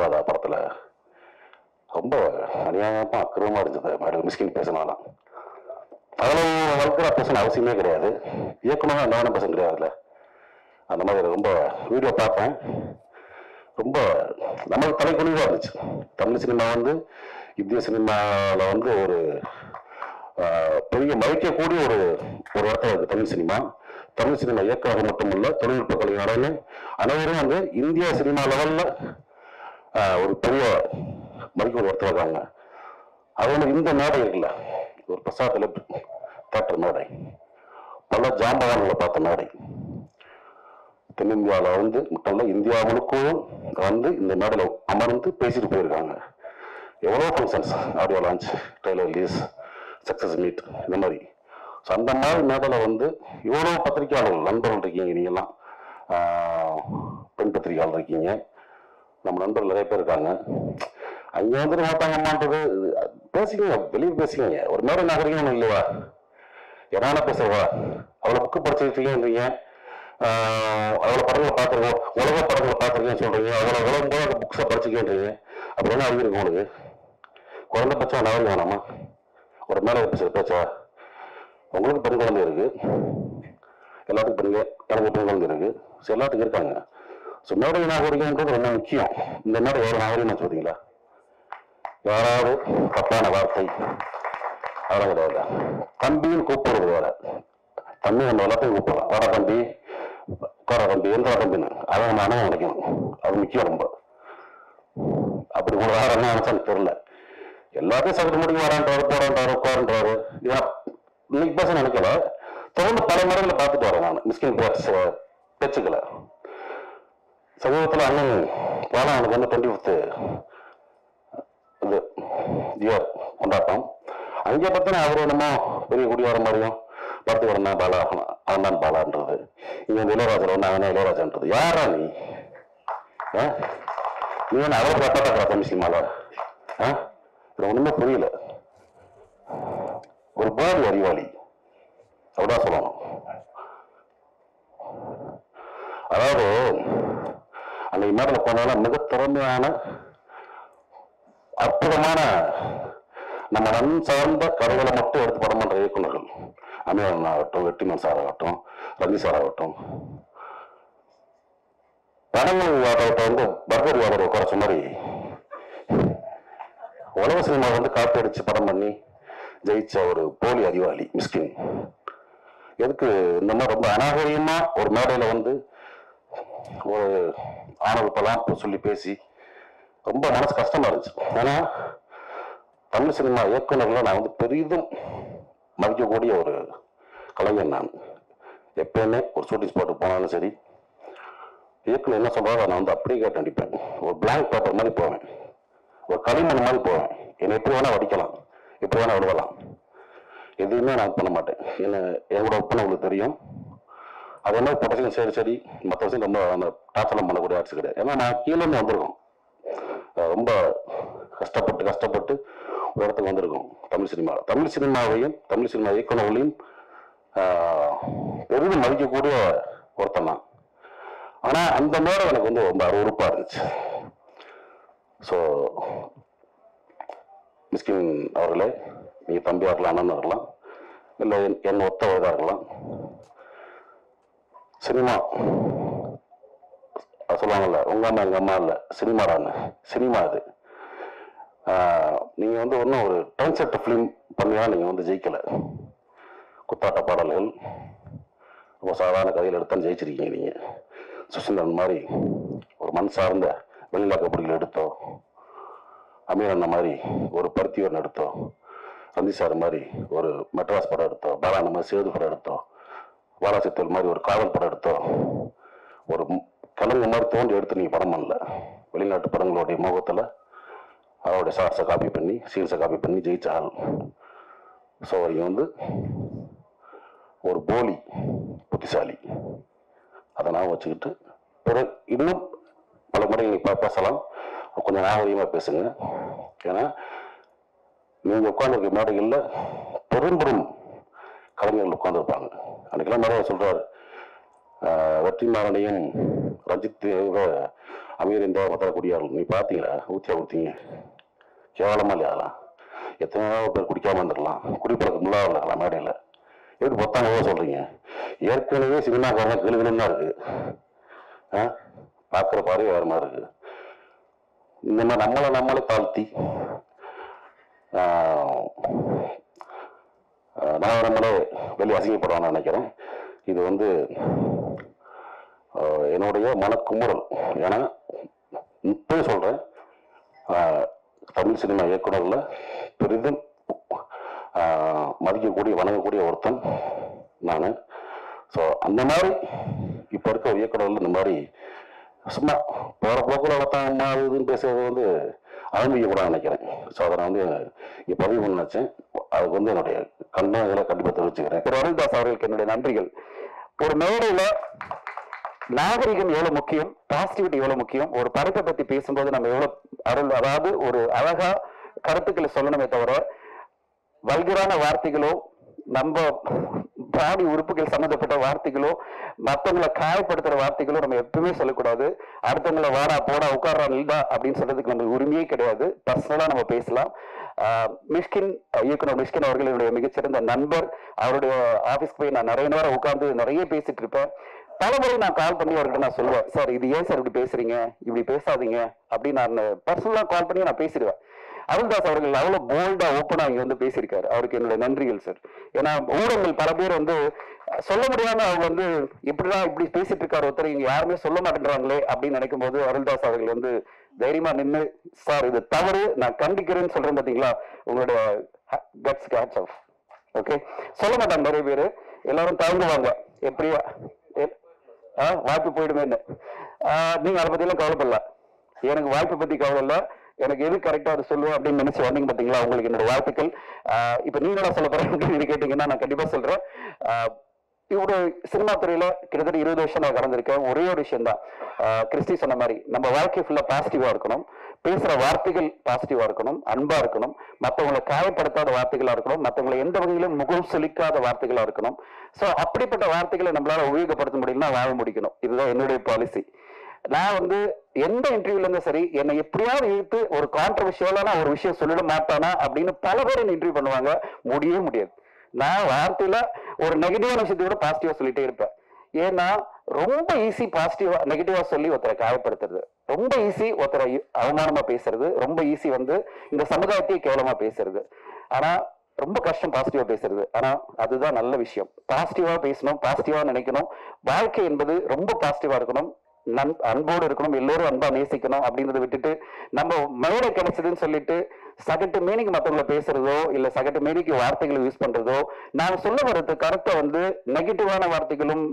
தேவதா படத்தில் ரொம்ப அநியாயமாக அக்கிரமாக இருந்தது மேடம் மிஸ்கின் பேசினாலாம். அதில் வளர்க்குற பேசணும் அவசியமே கிடையாது, இயக்குனரும் என்ன வேணும் பேச கிடையாதுல்ல. அந்த மாதிரி ரொம்ப வீடியோ பார்ப்பேன், ரொம்ப நமக்கு தலைக்குழிவாக இருந்துச்சு. தமிழ் சினிமா வந்து இந்திய சினிமாவில் வந்து ஒரு பெரிய மதிக்கக்கூடிய ஒரு இடத்துல இருக்குது தமிழ் சினிமா. தமிழ் சினிமா இயக்குநர்கள் மட்டுமல்ல, தொழில்நுட்ப கலைஞர்களே அனைவரும் வந்து இந்திய சினிமா லெவலில் ஒரு பெரிய மதிக்க இடத்துல இருக்காங்க. அது வந்து இந்த மேடை இருக்குல்ல, ஒரு பிரசாத்தில் தேட்டர் மேடை, பல ஜாம்பவான்களை பார்த்த மேடை. தென்னிந்தியாவில் வந்து மட்டும் இந்தியா முழுக்கவும் வந்து இந்த மேடையில் அமர்ந்து பேசிட்டு போயிருக்காங்க. எவ்வளோ functions, audio launch, trailer release, success meet, இந்த மாதிரி. ஸோ அந்த மாதிரி மேடையில் வந்து இவ்வளோ பத்திரிகையாளர்கள் நண்பர்கள் இருக்கீங்க, நீங்கள்லாம் பெண் பத்திரிகையாளர் இருக்கீங்க, நம்ம நண்பர்கள் நிறைய பேர் இருக்காங்க. அங்கே வந்துட்டு மாட்டாங்கம்மான்றது பேசிக்கங்க, வெளியே பேசிக்கங்க. ஒரு மேடை நாகரிகம் இல்லையா, என்னால பேசுறவா, அவ்வளோ புக்கு படிச்சிருக்கீங்க, அவ்வளோ படங்களை பார்த்துருக்கோம், உலக படங்களை பார்த்துருக்கேன்னு சொல்றீங்க, அவ்வளோ உலகம் போது அந்த புக்ஸை படிச்சுக்கன்றீங்க. அப்படி என்ன அறிவிருக்கு உங்களுக்கு? குறைந்தபட்சம் நகரம் வேணாமா? ஒரு மேலே பேசுகிற பேச்சா? உங்களுக்கு பெண் குழந்தை இருக்கு, எல்லாத்துக்கும் பெண்கள், எனக்கு பெண் குழந்தை இருக்கு, ஸோ எல்லாத்துக்கும் இருக்காங்க. ஸோ மேடை நாகரிகம்ன்றது ரொம்ப முக்கியம். இந்த மேடை எவ்வளோ நாகரிகம்னு சொல்றீங்களா? யாராவது தப்பான வார்த்தை அதெல்லாம் கிடையாது. தம்பின்னு கூப்பிடுறது வேற, தம்பி நம்ம எல்லாத்தையும் கூப்பிடலாம், வர தம்பி, உட்கார தம்பி, எந்த தம்பின்னு அதை நானே நினைக்கணும். அது முக்கியம் ரொம்ப. அப்படி ஒரு வேற என்ன நினைச்சான்னு தெரியல. எல்லாத்தையும் சகட்டு முடிக்க வரான்றாரு, போறான்றாரு, உட்காருன்றாரு. இன்னைக்கு பேச நினைக்கல, தொடர்ந்து பல முறைகளை பார்த்துட்டு வரேன் நான் மிஸ்கின் பேச்சுக்களை. சமீபத்தில் அண்ணன் அவனுக்கு வந்து 25th இது இயர் கொண்டாட்டம். அங்கே பார்த்தீங்கன்னா அவர் என்னமோ பெரிய குடியார மாதிரியும் பார்த்து வரணும், பாலா அவன் தான் பாலான்றது. இங்க வந்து இளையராஜர் ஒன்று அவனே இளையராஜன்றது. யாரா நீ? நீ என்ன அவரை பார்த்தாக்கா தமிழ் சினிமால? இது ஒண்ணுமே புரியல. ஒரு போலி அறிவாளி அப்படிதான் சொல்லணும். அதாவது அன்னைக்கு மேடல போனாலும் மிக திறமையான அற்புதமான நம்ம நன் சார்ந்த கதைகளை மட்டும் எடுத்து படம் பண்ற இயக்குநர்கள், அமீரன் ஆகட்டும், வெற்றிமன் சார் ஆகட்டும், ரவி சார் ஆகட்டும், வனங்கள் வியாபாரத்தை வந்து பர்கர் வியாபாரம் குறைச்ச மாதிரி உலக சினிமா வந்து காப்பி அடிச்சு படம் பண்ணி ஜெயிச்ச ஒரு போலி அறிவாளி மிஸ்கின். எதுக்கு இந்த மாதிரி ரொம்ப அநாகரிகமா ஒரு மேடையில வந்து ஒரு ஆணவத்தெல்லாம் சொல்லி பேசி ரொம்ப மனசு கஷ்டமா இருந்துச்சு. ஏன்னா தமிழ் சினிமா இயக்குநர்களை நான் வந்து பெரிதும் மதிக்கக்கூடிய ஒரு கலைஞர். நான் எப்பயுமே ஒரு ஷூட்டிங் ஸ்பாட்டுக்கு போனாலும் சரி, இயக்குனர் என்ன சொல்றாரோ நான் வந்து அப்படியே கேட்டு நடிப்பேன். ஒரு பிளாங்க் பேப்பர் மாதிரி போவேன், ஒரு களிமண் மாதிரி போவேன். என்னை எப்படி வேணா வடிக்கலாம், எப்படி வேணா விடுவலாம், எதுவுமே நான் பண்ண மாட்டேன். என்னோட ஒப்பனை உங்களுக்கு தெரியும். அது என்ன பொட்டசியும் சரி சரி, மற்ற விஷயம் ரொம்ப அந்த டார்ச்சர்லாம் பண்ணக்கூடிய ஆட்சி கிடையாது. ஏன்னா நான் கீழே இருந்து வந்திருக்கோம், ரொம்ப கஷ்டப்பட்டு ஒரு இடத்துக்கு வந்திருக்கோம். தமிழ் சினிமாவையும் தமிழ் சினிமா இயக்குநர்களையும் பெரிதும் மதிக்கக்கூடிய ஒருத்தன் தான். ஆனா அந்த நேரம் எனக்கு வந்து ரொம்ப அருவருப்பா இருந்துச்சு. ஸோ மிஸ்கின் அவர்களே, நீங்க தம்பியா இருக்கலாம், அண்ணன் இருக்கலாம், இல்லை என் ஒத்த வயதாக இருக்கலாம், சினிமா சொல்லுவாங்கல்ல, உங்க அம்மா எங்க அம்மா இல்லை சினிமாடான்னு, சினிமா அது. நீங்க வந்து ஒன்றும் ஒரு கான்செப்ட் ஃபிலிம் பண்ணியா நீங்க வந்து ஜெயிக்கல. குத்தாட்ட பாடல்கள், ரொம்ப சாதாரண கதையில் எடுத்தாலும் ஜெயிச்சிருக்கீங்க நீங்க. சுசீந்திரன் மாதிரி ஒரு மண் சார்ந்த வெளிநாட்டு கபடிகள் எடுத்தோ, அமீரண்ண மாதிரி ஒரு பருத்திவரன் எடுத்தோ, ரஞ்சிசார் மாதிரி ஒரு மெட்ராஸ் படம் எடுத்தோ, பாலான மாதிரி சேது படம் எடுத்தோ, வாலாசித்தல் மாதிரி ஒரு காதல் படம் எடுத்தோ, ஒரு கலங்க மாதிரி தோண்டி எடுத்து நீங்க படம் பண்ணல. வெளிநாட்டு படங்களுடைய முகத்துல அவருடைய ஷார்ட்ஸை காப்பி பண்ணி, சீன்ஸை காப்பி பண்ணி ஜெயிச்ச ஆள். ஸோ இங்க வந்து ஒரு போலி புத்திசாலி, அதை நான் வச்சுக்கிட்டு பிறகு இன்னும் பல முறை நீ பேசலாம், கொஞ்சம் நாகரிகமாக பேசுங்க. ஏன்னா நீங்க உட்காந்துருக்க மேடைகளில் பெரும் கலைஞர்கள் உட்காந்துருப்பாங்க. அன்னைக்கெல்லாம் நிறைய சொல்றாரு, வெற்றிமாறனையும் ரஞ்சித் அமீர் இந்த மற்ற குடியார்கள் நீ பார்த்தீங்களா? ஊற்றியா ஊற்றிங்க கேவலமா இல்லையா? அதெல்லாம் எத்தனையோ பேர் குடிக்காம இருந்துடலாம், குடிப்பழக்கம் இல்லாமல் இருக்கலாம். மேடையில் எப்படி பொத்தாம சொல்றீங்க? ஏற்கனவே சினிமாக்காரங்க கிளுகிளுன்னு தான் இருக்கு. பார்க்குற பார்வை வேறு மாதிரி இருக்கு. இந்த மாதிரி நம்மளை தாழ்த்தி நம்மளே வெளியே அசிங்கப்படுவான்னு நினைக்கிறேன். இது என்னுடைய மனக்குமுறல். ஏன்னா இப்பயும் சொல்றேன், தமிழ் சினிமா இயக்குநர்ல பெரிதும் மதிக்கக்கூடிய வணங்கக்கூடிய ஒருத்தன் நான். ஸோ அந்த மாதிரி இப்போ இருக்க இயக்குநர்கள் இந்த மாதிரி சும்மா போகிற போக்கில் வளர்த்தாங்க இதுன்னு பேசுறது அனுமதிக்கக்கூடாது நினைக்கிறேன். ஸோ அதை நான் இங்கே பதிவு பண்ண நினைச்சேன். அதுக்கு என்னுடைய கண்டனங்களை கண்டிப்பாக தெரிவிச்சுக்கிறேன். திரு அருள்தாஸ் அவர்களுக்கு என்னுடைய நன்றிகள். ஒரு மேடையில நாகரிகம் எவ்வளவு முக்கியம், பாசிட்டிவிட்டி எவ்வளவு முக்கியம், ஒரு படத்தை பத்தி பேசும்போது நம்ம எவ்வளவு அதாவது ஒரு அழகா கருத்துக்களை சொல்லணுமே தவிர வல்கரான வார்த்தைகளோ நம்ம பாடி உறுப்புகள் சம்மந்தப்பட்ட வார்த்தைகளோ மற்றவங்களை காயப்படுத்துற வார்த்தைகளோ நம்ம எப்பவுமே சொல்லக்கூடாது. அடுத்தவங்களை வாடா போடா உட்கார்றா நில்டா அப்படின்னு சொல்றதுக்கு நம்மளுக்கு உரிமையே கிடையாது. பர்சனலா நம்ம பேசலாம். மிஷ்கின் இயக்குனர் மிஷ்கின் அவர்கள் என்னுடைய மிகச்சிறந்த நண்பர். அவருடைய ஆபீஸ்க்கு போய் நான் நிறைய நேரம் உட்கார்ந்து நிறைய பேசிட்டு இருப்பேன். பலமுறை நான் கால் பண்ணி அவர்கிட்ட நான் சொல்லுவேன், சார் இது ஏன் சார் இப்படி பேசுறீங்க, இப்படி பேசாதீங்க அப்படின்னு நான் பர்சனலா கால் பண்ணி நான் பேசிடுவேன். அருள்தாஸ் அவர்கள் அவ்வளவு போல்டா ஓப்பனா இங்க பேசியிருக்காரு. அவருக்கு என்னுடைய நன்றிகள் சார். ஏன்னா ஊடகங்கள் பல பேர் சொல்ல முடியாம அவங்க இப்படிதான் இப்படி பேசிட்டு இருக்காரு ஒருத்தர், இங்க யாருமே சொல்ல மாட்டேங்கிறாங்களே அப்படின்னு நினைக்கும் போது அருள்தாஸ் அவர்கள் தைரியமா நின்று சார் இது தவறு நான் கண்டிக்கிறேன்னு சொல்றேன் பாத்தீங்களா, உங்களுடைய கட்ஸ் ஹேட்ஸ் ஆஃப். ஓகே, சொல்ல மாட்டாங்க நிறைய பேரு, எல்லாரும் தயங்குவாங்க எப்படியா வாய்ப்பு போயிடுமேன்னு. நீங்க அதை பத்தி எல்லாம் கவலைப்படல, எனக்கு வாய்ப்பை பத்தி கவலை இல்லை, எனக்கு எது கரெக்டா அதை சொல்லுவேன் அப்படின்னு நினைச்சு வந்தீங்க பாத்தீங்களா, உங்களுக்கு என்னோட வாழ்த்துக்கள். இப்ப நீங்க என்ன சொல்ல போறீங்க கேட்டீங்கன்னா நான் கண்டிப்பா சொல்றேன். இவரு சினிமா துறையில கிட்டத்தட்ட 20 வருஷம் நான் கடந்திருக்கேன். ஒரே ஒரு விஷயம் தான், கிறிஸ்டி சொன்ன மாதிரி நம்ம வாழ்க்கை ஃபுல்லா பாசிட்டிவா இருக்கணும், பேசுற வார்த்தைகள் பாசிட்டிவா இருக்கணும், அன்பா இருக்கணும், மற்றவங்களை காயப்படுத்தாத வார்த்தைகளா இருக்கணும், மற்றவங்களை எந்த வகையிலும் முகம் செலுக்காத வார்த்தைகளா இருக்கணும். சோ அப்படிப்பட்ட வார்த்தைகளை நம்மளால உபயோகப்படுத்த முடியும்னா வாழ முடிக்கணும். இதுதான் என்னுடைய பாலிசி. நான் எந்த இன்டர்வியூல இருந்தும் சரி, என்னை எப்படியாவது இழுத்து ஒரு கான்ட்ரவர்ஷியலான ஒரு விஷயம் சொல்லிட மாட்டானா அப்படின்னு பல பேர் என்ன இன்டர்வியூ பண்ணுவாங்க. முடியவே முடியாது. நான் வார்த்தையில ஒரு நெகட்டிவான விஷயத்தை கூட பாசிட்டிவா சொல்லிட்டே இருப்பேன். ஏன்னா ரொம்ப ஈஸி பாசிட்டிவா நெகட்டிவா சொல்லி ஒருத்தரை காயப்படுத்துறது, ரொம்ப ஈஸி ஒருத்தரை அவமானமா பேசுறது, ரொம்ப ஈஸி இந்த சமுதாயத்தையே கேவலமா பேசுறது. ஆனா ரொம்ப கஷ்டம் பாசிட்டிவா பேசுறது. ஆனா அதுதான் நல்ல விஷயம். பாசிட்டிவா பேசணும், பாசிட்டிவா நினைக்கணும். வாழ்க்கை என்பது ரொம்ப பாசிட்டிவா இருக்கணும், அன்போடு இருக்கணும், எல்லோரும் அன்பா நேசிக்கணும் அப்படின்றத விட்டுட்டு நம்ம மேடை கிடைச்சதுன்னு சொல்லிட்டு சகட்டு மீனிக்கு மற்றவங்களை பேசுறதோ இல்ல சகட்டு மீனிக்கு வார்த்தைகளை யூஸ் பண்றதோ, நான் சொல்ல வர்றது கருத்தை நெகட்டிவான வார்த்தைகளும்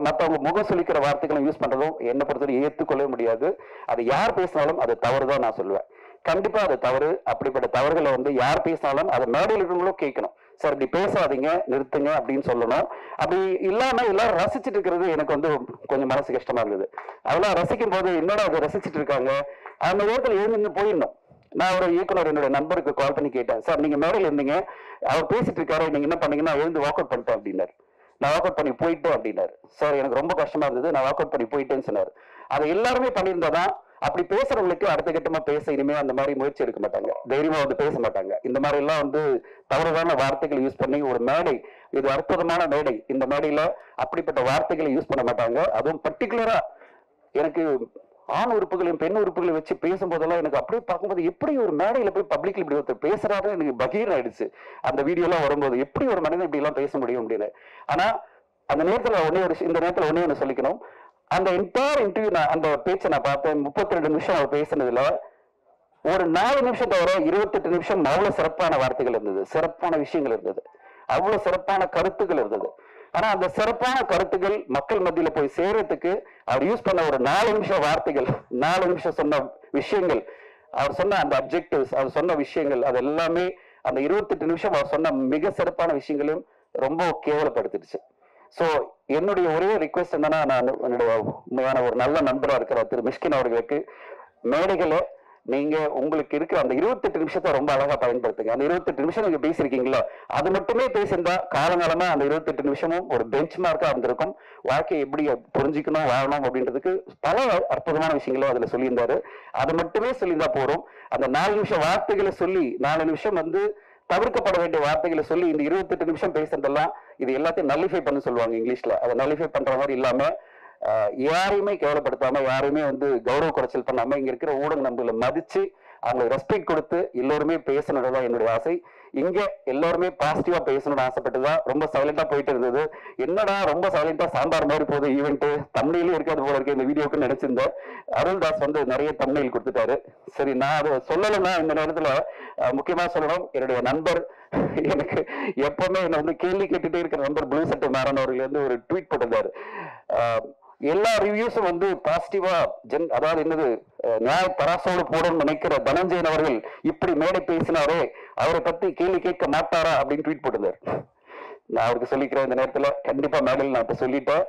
மற்றவங்க முகம் சொல்லிக்கிற வார்த்தைகளும் யூஸ் பண்றதும் என்னை பொறுத்தவரை ஏற்றுக்கொள்ள முடியாது. அது யார் பேசினாலும் அது தவறுதான் நான் சொல்லுவேன். கண்டிப்பா அது தவறு. அப்படிப்பட்ட தவறுகளை யார் பேசினாலும் அதை மேடையில் இருக்கிறவங்களும் கேட்கணும். சார் இப்படி பேசாதீங்க, நிறுத்துங்க அப்படின்னு சொல்லணும். அப்படி இல்லாம எல்லாரும் ரசிச்சுட்டு இருக்கிறது எனக்கு கொஞ்சம் மனசு கஷ்டமா இருந்தது. அதெல்லாம் ரசிக்கும் போது என்னோட அதை ரசிச்சுட்டு இருக்காங்க, அந்த நேரத்தில் எழுந்து போயிடணும். நான் ஒரு இயக்குனர் என்னோட நண்பருக்கு கால் பண்ணி கேட்டேன், சார் நீங்க மேடையில் இருந்தீங்க, அவர் பேசிட்டு இருக்காரு, நீங்க என்ன பண்ணீங்கன்னா எழுந்து வாக் அவுட் பண்ணிட்டேன் அப்படின்னாரு. நான் வாக் அவுட் பண்ணி போயிட்டேன் அப்படின்னாரு. சார் எனக்கு ரொம்ப கஷ்டமா இருந்தது, நான் வாக் அவுட் பண்ணி போயிட்டேன்னு சொன்னார். அதை எல்லாருமே பண்ணியிருந்தாதான் அப்படி பேசுறவங்களுக்கு அடுத்த கட்டமா பேச இனிமே அந்த மாதிரி முயற்சி எடுக்க மாட்டாங்க, தைரியமா பேச மாட்டாங்க. இந்த மாதிரி எல்லாம் தவறான வார்த்தைகளை யூஸ் பண்ணி ஒரு மேடை, இது அற்புதமான மேடை, இந்த மேடையில அப்படிப்பட்ட வார்த்தைகளை யூஸ் பண்ண மாட்டாங்க. அதுவும் பர்டிகுலரா எனக்கு ஆண் உறுப்புகளையும் பெண் உறுப்புகளையும் வச்சு பேசும்போதெல்லாம் எனக்கு அப்படியே பார்க்கும்போது எப்படி ஒரு மேடையில போய் பப்ளிக்ல இப்படி ஒருத்தர் பேசுறாரு எனக்கு பகீர் ஆயிடுச்சு. அந்த வீடியோ எல்லாம் வரும்போது எப்படி ஒரு மனிதன் இப்படி எல்லாம் பேச முடியும் அப்படின்னு. ஆனா அந்த நேரத்துல இந்த நேரத்துல ஒண்ணு சொல்லிக்கணும், அந்த என்டையர் இன்டர்வியூ அந்த பேச்சை நான் பார்த்தேன். 32 நிமிஷம் அவர் பேசினதுல ஒரு 4 நிமிஷம் தவிர 28 நிமிஷம் அவ்வளவு சிறப்பான வார்த்தைகள் இருந்தது, சிறப்பான விஷயங்கள் இருந்தது, அவ்வளவு சிறப்பான கருத்துக்கள் இருந்தது. ஆனா அந்த சிறப்பான கருத்துக்கள் மக்கள் மத்தியில போய் சேர்றதுக்கு அவர் யூஸ் பண்ண ஒரு 4 நிமிஷம் வார்த்தைகள், 4 நிமிஷம் சொன்ன விஷயங்கள், அவர் சொன்ன அந்த அப்ஜெக்டிவ்ஸ், அவர் சொன்ன விஷயங்கள், அது எல்லாமே அந்த 28 நிமிஷம் அவர் சொன்ன மிக சிறப்பான விஷயங்களையும் ரொம்ப கேவலப்படுத்திடுச்சு. சோ என்னுடைய ஒரே ரிக்வெஸ்ட் என்னன்னா, நான் என்னுடைய உண்மையான ஒரு நல்ல நண்பராக இருக்கிற திரு மிஷ்கின் அவர்களுக்கு மேடைகளை நீங்க உங்களுக்கு இருக்கிற அந்த 28 நிமிஷத்தை ரொம்ப அழகா பயன்படுத்துங்க. அந்த 28 நிமிஷம் நீங்க பேசியிருக்கீங்களா, அது மட்டுமே பேசியிருந்தா காலங்காலமா அந்த 28 நிமிஷமும் ஒரு பெஞ்ச் மார்க்கா இருந்திருக்கும். வாழ்க்கையை எப்படி புரிஞ்சுக்கணும், வாழணும் அப்படின்றதுக்கு பல அற்புதமான விஷயங்களும் அதுல சொல்லியிருந்தாரு. அது மட்டுமே சொல்லியிருந்தா போறோம். அந்த 4 நிமிஷம் வார்த்தைகளை சொல்லி 4 நிமிஷம் வந்து தவிர்க்கப்பட வேண்டிய வார்த்தைகளை சொல்லி இந்த 28 நிமிஷம் பேசுறதெல்லாம் இது எல்லாத்தையும் நல்லிஃபை பண்ண சொல்லுவாங்க இங்கிலீஷ்ல. அதை நல்லிஃபை பண்ற மாதிரி இல்லாம யாரையுமே கேவலப்படுத்தாம, யாரையுமே வந்து கௌரவ குறைச்சல் பண்ணாம, இங்க இருக்கிற ஊடக நண்பர்களை மதிச்சு அவங்களுக்கு ரெஸ்பெக்ட் கொடுத்து எல்லோருமே பேசணுன்றதான் என்னுடைய ஆசை. இங்க எல்லாருமே பாசிட்டிவா பேசணும்னு ஆசைப்பட்டுதான் ரொம்ப சைலண்டா போயிட்டு இருந்தது. என்னடா ரொம்ப சைலண்டா சாம்பார் மாதிரி போகுது ஈவெண்ட், தமிழிலும் இருக்காது போல இருக்கு இந்த வீடியோக்கு நினைச்சிருந்தேன். அருள்தாஸ் வந்து நிறைய தமிழ் கொடுத்துட்டாரு. சரி, நான் அதை சொல்லலைன்னா இந்த நேரத்துல முக்கியமா சொல்லணும், என்னுடைய நண்பர் எனக்கு எப்பவுமே என்ன வந்து கேள்வி கேட்டுட்டே இருக்கிற நண்பர் ப்ளூ சட்டை மாறன் அவர்கள் வந்து ஒரு ட்வீட் போட்டிருந்தாரு. எல்லா ரிவ்யூஸும் வந்து பாசிட்டிவா அதாவது என்னது நியாய தராசோடு போடணும்னு நினைக்கிற தனஞ்சயன் அவர்கள் இப்படி மேடை பேசினாரே, அவரை பத்தி கேள்வி கேட்க மாட்டாரா அப்படின்னு ட்வீட் போட்டிருந்தார். நான் அவருக்கு சொல்லிக்கிறேன், இந்த நேரத்துல கண்டிப்பா மேடையில் நான் இப்ப சொல்லிட்டேன்.